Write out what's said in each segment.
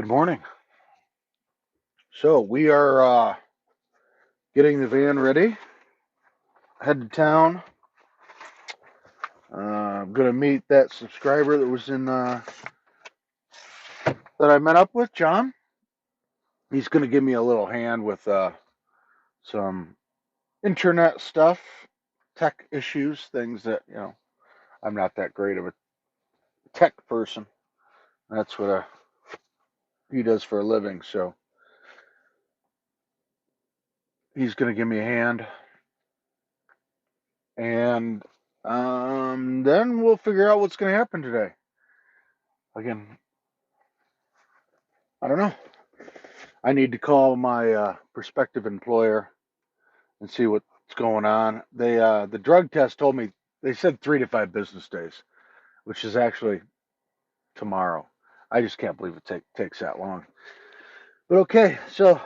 Good morning. So we are getting the van ready. Head to town. I'm gonna meet that subscriber that was in that I met up with, John. He's gonna give me a little hand with some internet stuff, tech issues, things that I'm not that great of a tech person. That's what he does for a living. So he's gonna give me a hand, and then we'll figure out what's gonna happen today. Again, I don't know. I need to call my prospective employer and see what's going on. The drug test told me they said 3 to 5 business days, which is actually tomorrow. I just can't believe it takes that long. But okay, so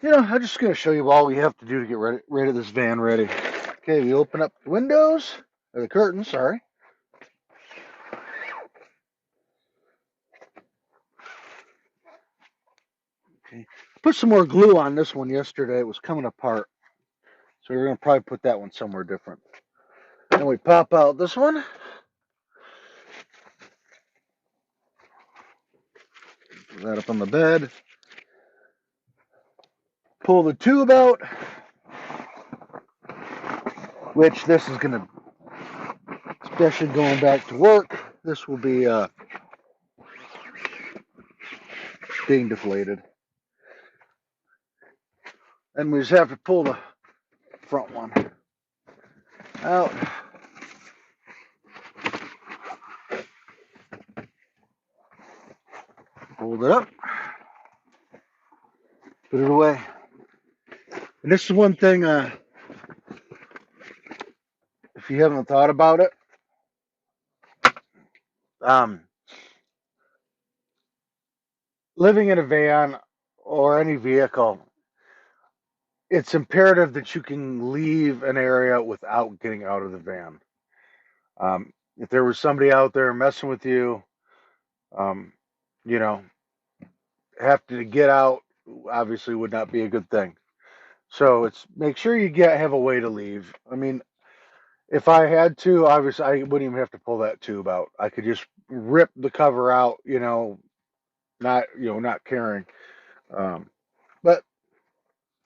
I'm just gonna show you all we have to do to get ready this van ready. Okay, we open up the windows or the curtains, sorry. Okay, put some more glue on this one yesterday. It was coming apart, so we're gonna probably put that one somewhere different. Then we pop out this one. Put that up on the bed. Pull the tube out, which this is going to, especially going back to work, this will be being deflated. And we just have to pull the front one out. Hold it up. Put it away. And this is one thing, if you haven't thought about it, um, living in a van or any vehicle, it's imperative that you can leave an area without getting out of the van. If there was somebody out there messing with you, um, you know, have to get out obviously would not be a good thing. So it's make sure you have a way to leave. I mean, if I had to, obviously I wouldn't even have to pull that tube out. I could just rip the cover out, not caring. But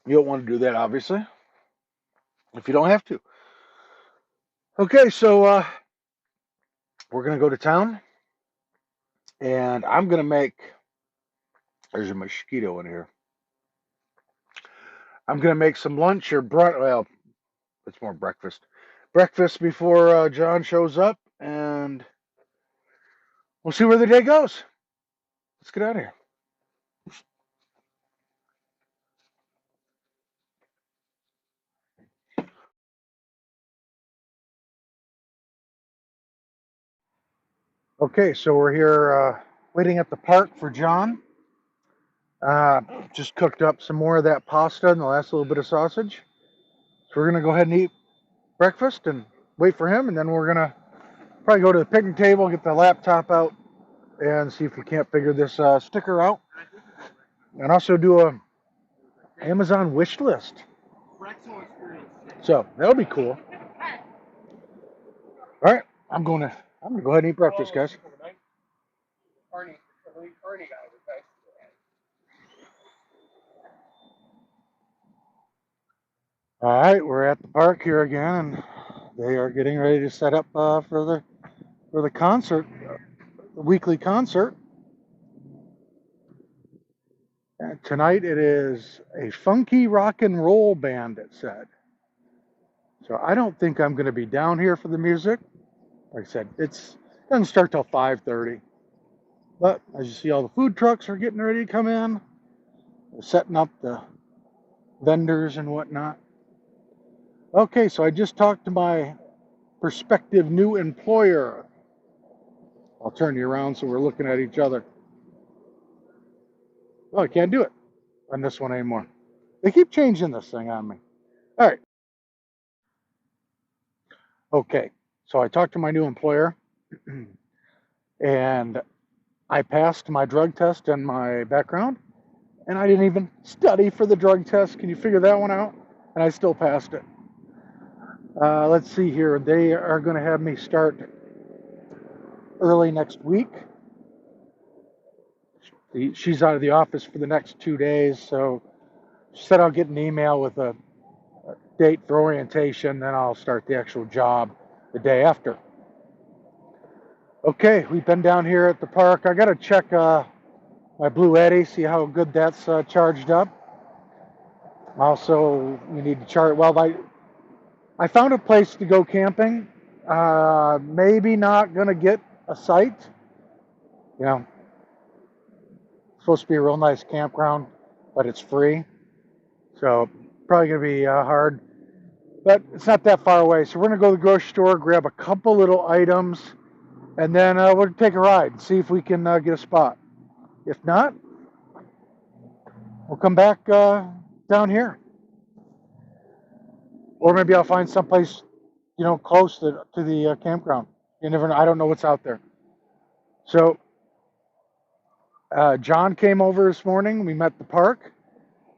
you don't want to do that, obviously, if you don't have to. Okay, so we're gonna go to town, and I'm gonna make. There's a mosquito in here. I'm gonna make some lunch or brunch. Well, it's more breakfast. Breakfast before John shows up, and we'll see where the day goes. Let's get out of here. Okay, so we're here waiting at the park for John. Uh, just cooked up some more of that pasta and the last little bit of sausage. So we're gonna go ahead and eat breakfast and wait for him, and then we're gonna probably go to the picnic table, get the laptop out, and see if we can't figure this sticker out, and also do a Amazon wish list. So that'll be cool. All right, I'm gonna go ahead and eat breakfast, guys. All right, we're at the park here again, and they are getting ready to set up for the concert, the weekly concert. And tonight it is a funky rock and roll band, it said. So I don't think I'm going to be down here for the music. Like I said, it doesn't start till 5:30. But as you see, all the food trucks are getting ready to come in. They're setting up the vendors and whatnot. Okay, so I just talked to my prospective new employer. I'll turn you around so we're looking at each other. Oh, I can't do it on this one anymore. They keep changing this thing on me. All right. Okay. So I talked to my new employer, and I passed my drug test and my background, and I didn't even study for the drug test. Can you figure that one out? And I still passed it. Let's see here. They are going to have me start early next week. She's out of the office for the next 2 days, so she said I'll get an email with a date for orientation, then I'll start the actual job the day after. Okay, we've been down here at the park. I got to check my Blue Eddy, see how good that's charged up. Also, we need to charge. Well, I found a place to go camping. Maybe not gonna get a site. You know, it's supposed to be a real nice campground, but it's free. So probably gonna be hard. But it's not that far away. So we're gonna go to the grocery store, grab a couple little items, and then we'll take a ride and see if we can get a spot. If not, we'll come back down here. Or maybe I'll find someplace, close to the campground. You never know. I don't know what's out there. So John came over this morning. We met at the park,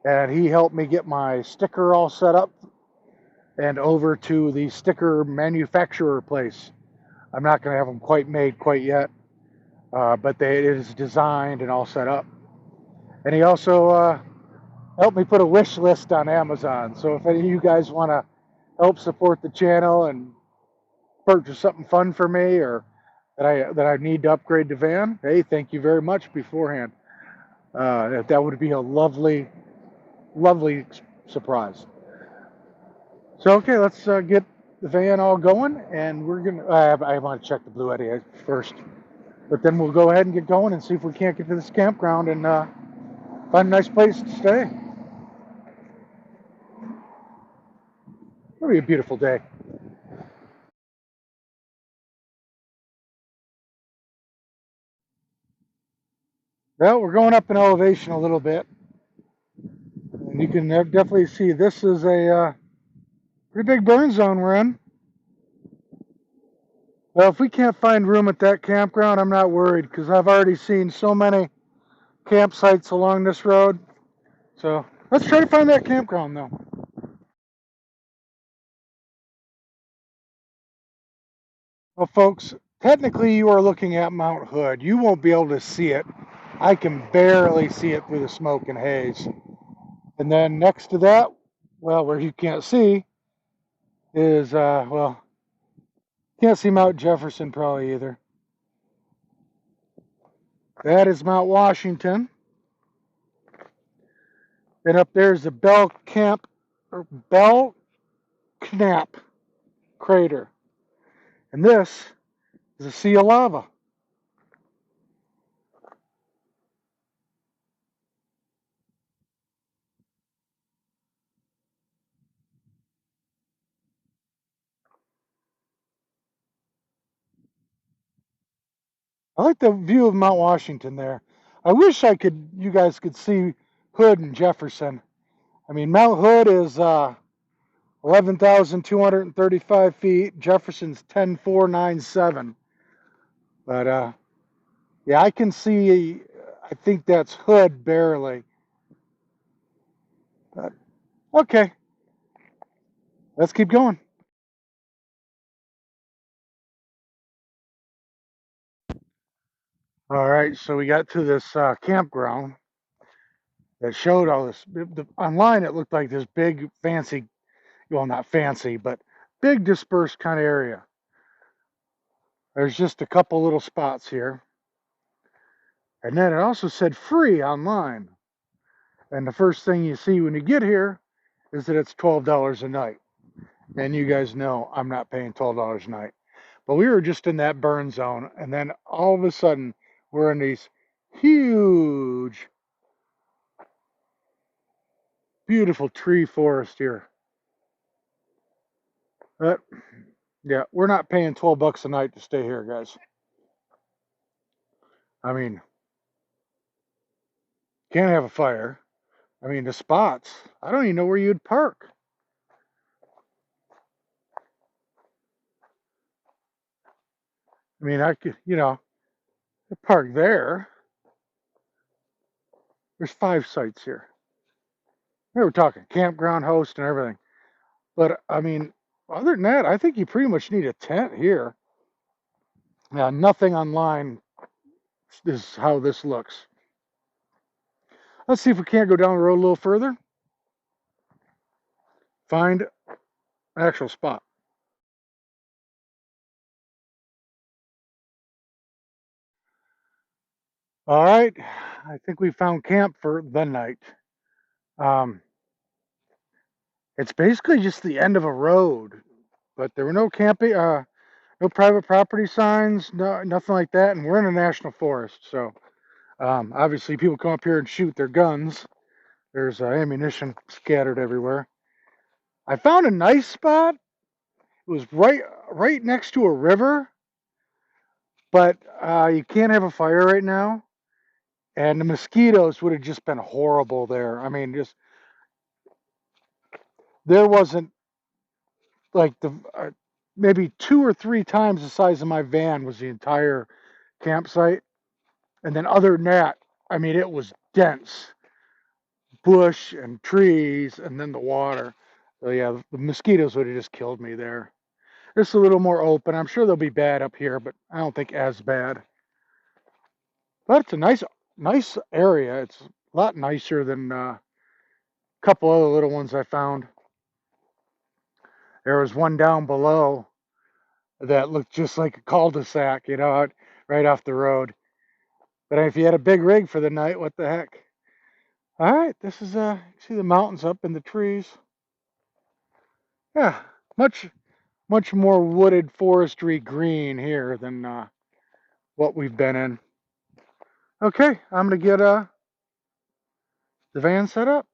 and he helped me get my sticker all set up and over to the sticker manufacturer place. I'm not going to have them quite made quite yet, but it is designed and all set up. And he also helped me put a wish list on Amazon. So if any of you guys want to help support the channel and purchase something fun for me, or that I need to upgrade the van, hey, thank you very much beforehand. That would be a lovely, lovely surprise. So okay, let's get the van all going, and we're gonna. I want to check the Blue Eddy first, but then we'll go ahead and get going and see if we can't get to this campground and find a nice place to stay. It'll be a beautiful day. Well, we're going up in elevation a little bit, and you can definitely see this is a pretty big burn zone we're in. Well, if we can't find room at that campground, I'm not worried, because I've already seen so many campsites along this road. So let's try to find that campground, though. Well, folks, technically you are looking at Mount Hood. You won't be able to see it. I can barely see it through the smoke and haze. And then next to that, well, where you can't see is, well, can't see Mount Jefferson probably either. That is Mount Washington. And up there is the Bell Knapp crater. And this is a sea of lava. I like the view of Mount Washington there. I wish you guys could see Hood and Jefferson. I mean, Mount Hood is 11,235 feet. Jefferson's 10,497. But yeah, I can see. I think that's Hood barely. But okay, let's keep going. All right, so we got to this campground that showed all this. Online, it looked like this big, fancy, well, not fancy, but big dispersed kind of area. There's just a couple little spots here. And then it also said free online. And the first thing you see when you get here is that it's $12 a night. And you guys know I'm not paying $12 a night. But we were just in that burn zone. And then all of a sudden, we're in these huge, beautiful tree forest here. But yeah, we're not paying 12 bucks a night to stay here, guys. I mean, can't have a fire. I mean, the spots, I don't even know where you'd park. I mean, I could, park there. There's 5 sites here. We were talking campground host and everything. But I mean, other than that, I think you pretty much need a tent here. Now, nothing online is how this looks. Let's see if we can't go down the road a little further. Find an actual spot. All right, I think we found camp for the night. Um, it's basically just the end of a road, but there were no camping, no private property signs, no nothing like that, and we're in a national forest, so obviously people come up here and shoot their guns. There's ammunition scattered everywhere. I found a nice spot. It was right next to a river, but you can't have a fire right now, and the mosquitoes would have just been horrible there. I mean, just there wasn't like the maybe 2 or 3 times the size of my van was the entire campsite, and then other than that, I mean, it was dense bush and trees, and then the water. So yeah, the mosquitoes would have just killed me there. It's a little more open. I'm sure they'll be bad up here, but I don't think as bad. But it's a nice area. It's a lot nicer than a couple other little ones I found. There was one down below that looked just like a cul-de-sac, right off the road. But if you had a big rig for the night, what the heck? All right, this is see the mountains up in the trees. Yeah, much more wooded forestry green here than what we've been in. Okay, I'm gonna get the van set up.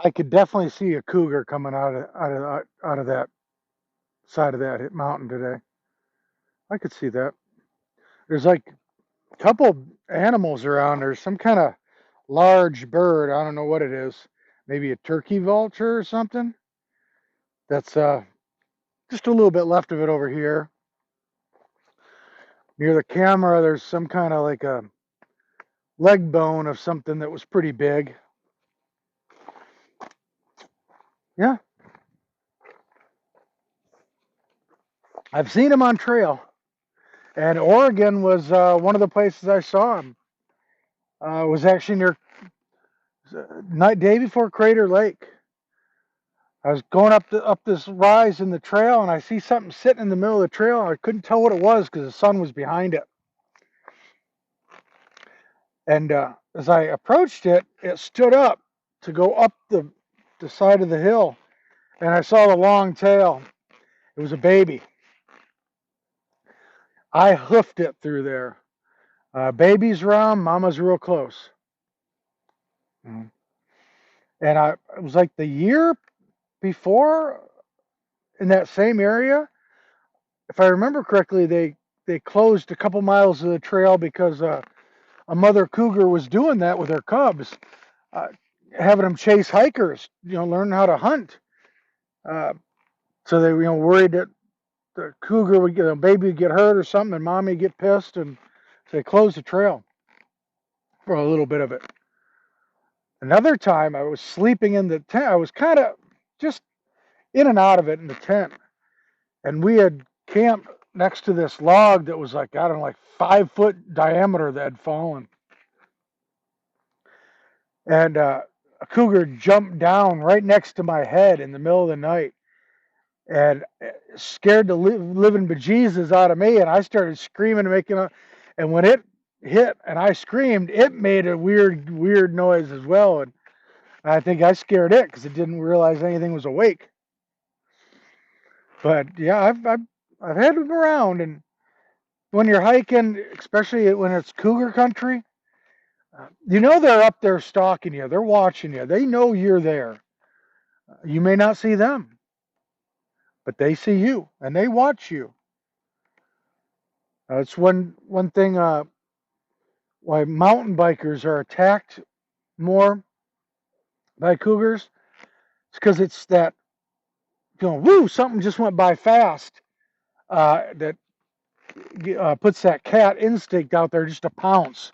I could definitely see a cougar coming out of that side of that mountain today. I could see that. There's like a couple animals around. There's some kind of large bird. I don't know what it is. Maybe a turkey vulture or something. That's just a little bit left of it over here. Near the camera, there's some kind of like a leg bone of something that was pretty big. Yeah, I've seen him on trail. And Oregon was one of the places I saw him. Was actually near night day before Crater Lake. I was going up this rise in the trail, and I see something sitting in the middle of the trail. I couldn't tell what it was because the sun was behind it. And as I approached it, it stood up to go up the side of the hill, and I saw the long tail. It was a baby. I hoofed it through there. Baby's around, mama's real close. Mhm. And it was like the year before in that same area. If I remember correctly, they closed a couple miles of the trail because a mother cougar was doing that with her cubs, uh, having them chase hikers, learn how to hunt. Uh, so they, worried that the cougar would get a baby would get hurt or something, and mommy would get pissed, and so they closed the trail for a little bit of it. Another time, I was sleeping in the tent. I was kind of just in and out of it in the tent, and we had camped next to this log that was like, I don't know, like 5 foot diameter that had fallen. And a cougar jumped down right next to my head in the middle of the night and scared the living bejesus out of me. And I started screaming and making a, and when it hit and I screamed, it made a weird noise as well. And I think I scared it because it didn't realize anything was awake. But yeah, I've had them around, and when you're hiking, especially when it's cougar country, you know they're up there stalking you. They're watching you. They know you're there. You may not see them, but they see you and they watch you. It's one thing why mountain bikers are attacked more by cougars. It's because it's that, woo, something just went by fast. That puts that cat instinct out there just to pounce,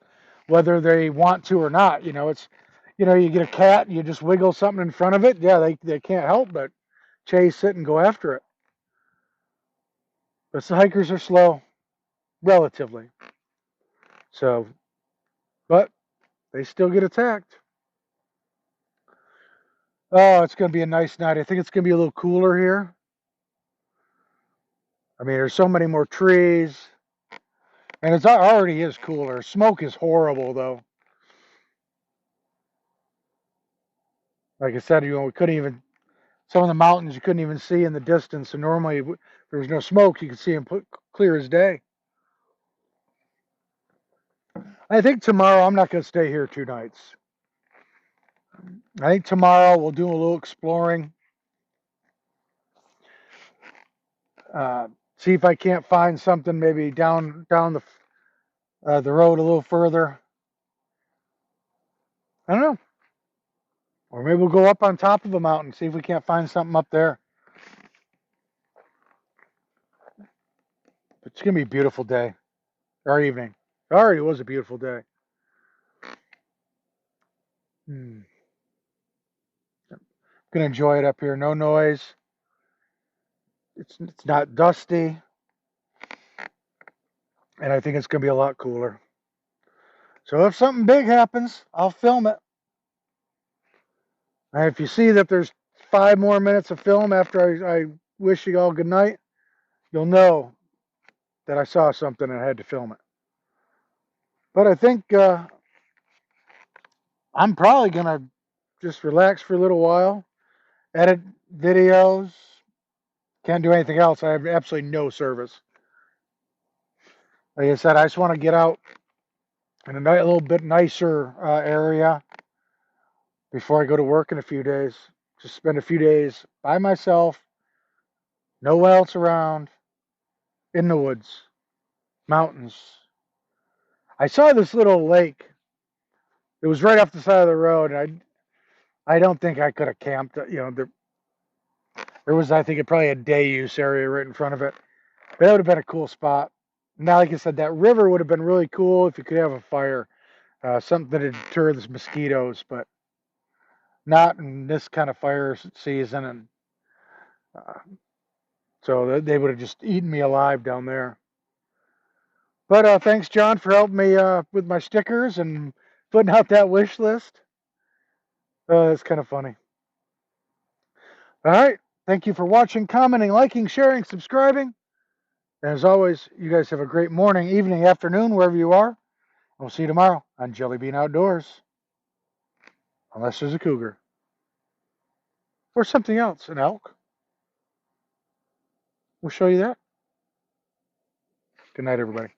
whether they want to or not. It's, you get a cat and you just wiggle something in front of it. Yeah, they can't help but chase it and go after it. But the hikers are slow, relatively. So, but they still get attacked. Oh, it's going to be a nice night. I think it's going to be a little cooler here. I mean, there's so many more trees, and it already is cooler. Smoke is horrible, though. Like I said, we couldn't even, some of the mountains you couldn't even see in the distance. And normally, if there was no smoke, you could see them clear as day. I think tomorrow I'm not going to stay here 2 nights. I think tomorrow we'll do a little exploring. See if I can't find something maybe down the road a little further. I don't know. Or maybe we'll go up on top of a mountain, see if we can't find something up there. It's going to be a beautiful day or evening. It already was a beautiful day. Going to enjoy it up here. No noise. It's not dusty. And I think it's going to be a lot cooler. So if something big happens, I'll film it. And if you see that there's 5 more minutes of film after I wish you all good night, you'll know that I saw something and I had to film it. But I think I'm probably going to just relax for a little while, edit videos. Can't do anything else. I have absolutely no service. Like I said, I just want to get out in a little bit nicer area before I go to work in a few days. Just spend a few days by myself, no one else around, in the woods, mountains. I saw this little lake. It was right off the side of the road, and I don't think I could have camped. There was, I think, probably a day use area right in front of it. But that would have been a cool spot. Now, like I said, that river would have been really cool if you could have a fire, something to deter the mosquitoes, but not in this kind of fire season. And uh, so they would have just eaten me alive down there. But thanks, John, for helping me with my stickers and putting out that wish list. It's kind of funny. All right. Thank you for watching, commenting, liking, sharing, subscribing. And as always, you guys have a great morning, evening, afternoon, wherever you are. And we'll see you tomorrow on Jellybean Outdoors. Unless there's a cougar. Or something else, an elk. We'll show you that. Good night, everybody.